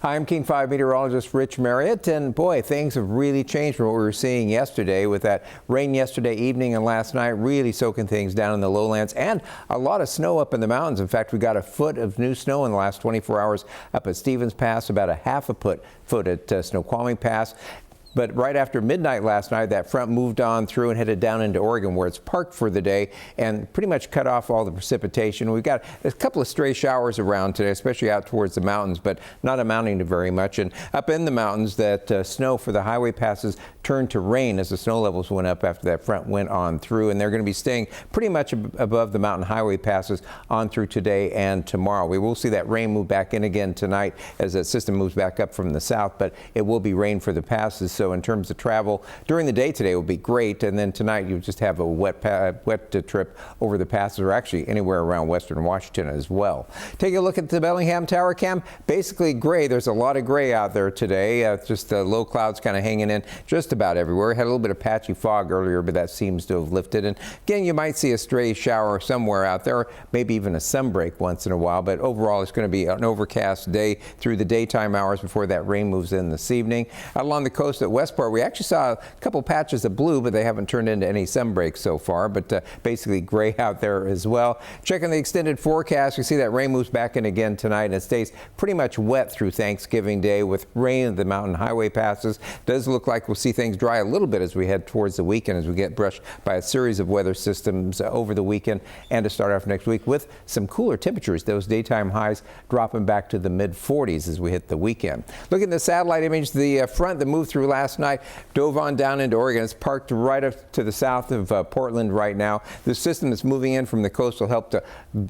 Hi, I'm King 5 meteorologist Rich Marriott, and boy, things have really changed from what we were seeing yesterday with that rain yesterday evening and last night, really soaking things down in the lowlands and a lot of snow up in the mountains. In fact, we got a foot of new snow in the last 24 hours up at Stevens Pass, about a half a foot at Snoqualmie Pass. But right after midnight last night, that front moved on through and headed down into Oregon, where it's parked for the day and pretty much cut off all the precipitation. We've got a couple of stray showers around today, especially out towards the mountains, but not amounting to very much. And up in the mountains, that snow for the highway passes turned to rain as the snow levels went up after that front went on through. And they're going to be staying pretty much above the mountain highway passes on through today and tomorrow. We will see that rain move back in again tonight as that system moves back up from the south, but it will be rain for the passes. So in terms of travel during the day today will be great, and then tonight you just have a wet trip over the passes, or actually anywhere around western Washington as well. Take a look at the Bellingham Tower Cam. Basically gray. There's a lot of gray out there today. Just low clouds kind of hanging in just about everywhere. Had a little bit of patchy fog earlier, but that seems to have lifted. And again, you might see a stray shower somewhere out there, maybe even a sunbreak once in a while. But overall, it's going to be an overcast day through the daytime hours before that rain moves in this evening. Out along the coast at Westport, we actually saw a couple patches of blue, but they haven't turned into any sunbreaks so far, but basically gray out there as well. Checking the extended forecast, you see that rain moves back in again tonight, and it stays pretty much wet through Thanksgiving Day with rain at the mountain highway passes. Does look like we'll see things dry a little bit as we head towards the weekend, as we get brushed by a series of weather systems over the weekend and to start off next week with some cooler temperatures. Those daytime highs dropping back to the mid-40s as we hit the weekend. Looking at the satellite image, the front that moved through last night dove on down into Oregon. It's parked right up to the south of Portland right now. The system that's moving in from the coast will help to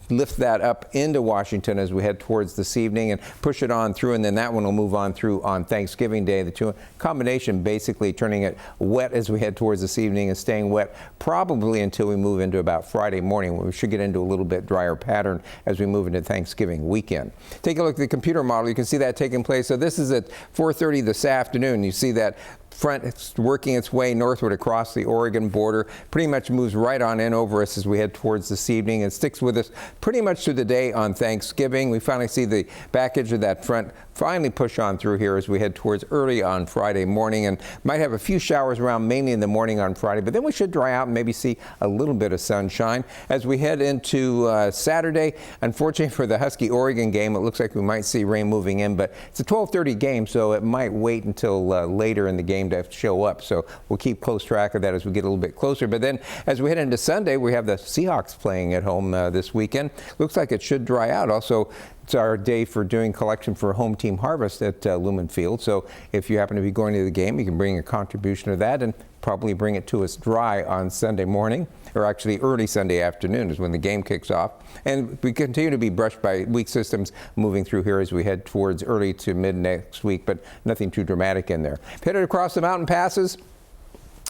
lift that up into Washington as we head towards this evening and push it on through, and then that one will move on through on Thanksgiving Day. The two combination basically turning it wet as we head towards this evening and staying wet probably until we move into about Friday morning, when we should get into a little bit drier pattern as we move into Thanksgiving weekend. Take a look at the computer model. You can see that taking place. So this is at 4:30 this afternoon. You see that front it's working its way northward across the Oregon border, pretty much moves right on in over us as we head towards this evening and sticks with us pretty much through the day on Thanksgiving. We finally see the back edge of that front finally push on through here as we head towards early on Friday morning, and might have a few showers around mainly in the morning on Friday, but then we should dry out and maybe see a little bit of sunshine as we head into Saturday. Unfortunately for the Husky Oregon game, it looks like we might see rain moving in, but it's a 12:30 game, so it might wait until later in the game to show up. So we'll keep close track of that as we get a little bit closer. But then as we head into Sunday, we have the Seahawks playing at home this weekend. Looks like it should dry out. Also, it's our day for doing collection for Home Team Harvest at Lumen Field. So if you happen to be going to the game, you can bring a contribution to that and probably bring it to us dry on Sunday morning, or actually early Sunday afternoon is when the game kicks off. And we continue to be brushed by weak systems moving through here as we head towards early to mid next week, but nothing too dramatic in there. Headed across the mountain passes.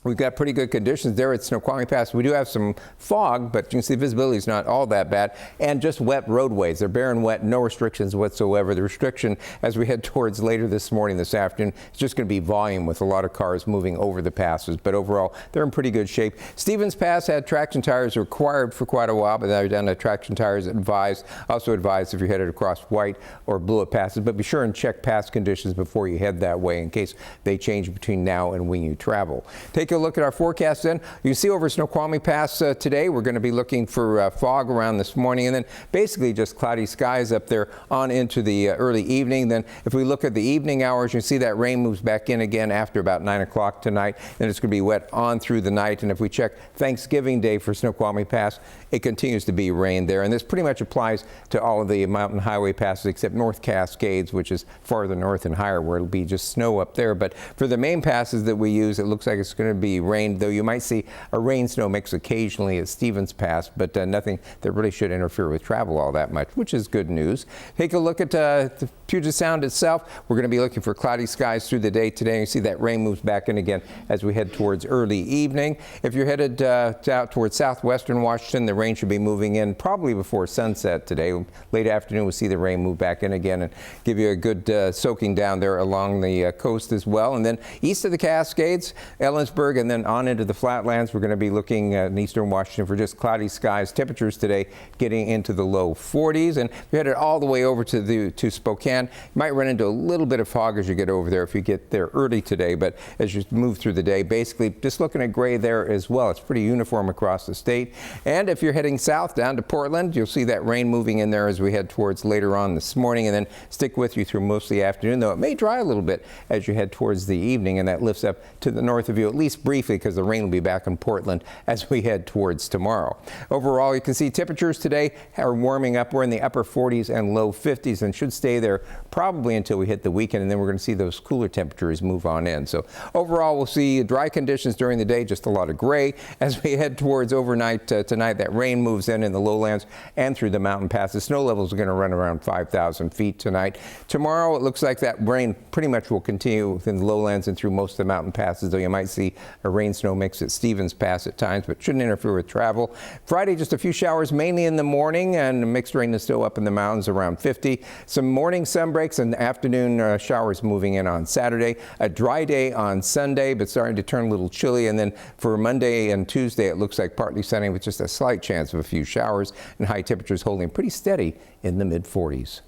We've got pretty good conditions there at Snoqualmie Pass. We do have some fog, but you can see visibility is not all that bad, and just wet roadways. They're bare and wet, no restrictions whatsoever. The restriction as we head towards later this morning, this afternoon, is just going to be volume with a lot of cars moving over the passes, but overall they're in pretty good shape. Stevens Pass had traction tires required for quite a while, but now you're down to traction tires advised. Also advised if you're headed across white or blue passes, but be sure and check pass conditions before you head that way in case they change between now and when you travel. Take a look at our forecast then. You see over Snoqualmie Pass today, we're going to be looking for fog around this morning, and then basically just cloudy skies up there on into the early evening. Then if we look at the evening hours, you see that rain moves back in again after about 9 o'clock tonight, and it's going to be wet on through the night. And if we check Thanksgiving Day for Snoqualmie Pass, it continues to be rain there. And this pretty much applies to all of the mountain highway passes except North Cascades, which is farther north and higher, where it'll be just snow up there. But for the main passes that we use, it looks like it's going to be rain, though you might see a rain-snow mix occasionally at Stevens Pass, but nothing that really should interfere with travel all that much, which is good news. Take a look at the Puget Sound itself. We're going to be looking for cloudy skies through the day today. You see that rain moves back in again as we head towards early evening. If you're headed out towards southwestern Washington, the rain should be moving in probably before sunset today. Late afternoon, we'll see the rain move back in again and give you a good soaking down there along the coast as well. And then east of the Cascades, Ellensburg Oregon, and then on into the flatlands. We're going to be looking in eastern Washington for just cloudy skies. Temperatures today getting into the low 40s, and if you're headed all the way over to Spokane, you might run into a little bit of fog as you get over there if you get there early today, but as you move through the day, basically just looking at gray there as well. It's pretty uniform across the state. And if you're heading south down to Portland, you'll see that rain moving in there as we head towards later on this morning, and then stick with you through most of the afternoon, though it may dry a little bit as you head towards the evening, and that lifts up to the north of you, at least briefly, because the rain will be back in Portland as we head towards tomorrow. Overall, you can see temperatures today are warming up. We're in the upper 40s and low 50s and should stay there probably until we hit the weekend, and then we're going to see those cooler temperatures move on in. So overall, we'll see dry conditions during the day, just a lot of gray. As we head towards overnight tonight, that rain moves in the lowlands and through the mountain passes. Snow levels are going to run around 5,000 feet tonight. Tomorrow, it looks like that rain pretty much will continue within the lowlands and through most of the mountain passes, though you might see a rain-snow mix at Stevens Pass at times, but shouldn't interfere with travel. Friday, just a few showers, mainly in the morning, and mixed rain is still up in the mountains around 50. Some morning sun breaks and afternoon showers moving in on Saturday. A dry day on Sunday, but starting to turn a little chilly. And then for Monday and Tuesday, it looks like partly sunny with just a slight chance of a few showers, and high temperatures holding pretty steady in the mid-40s.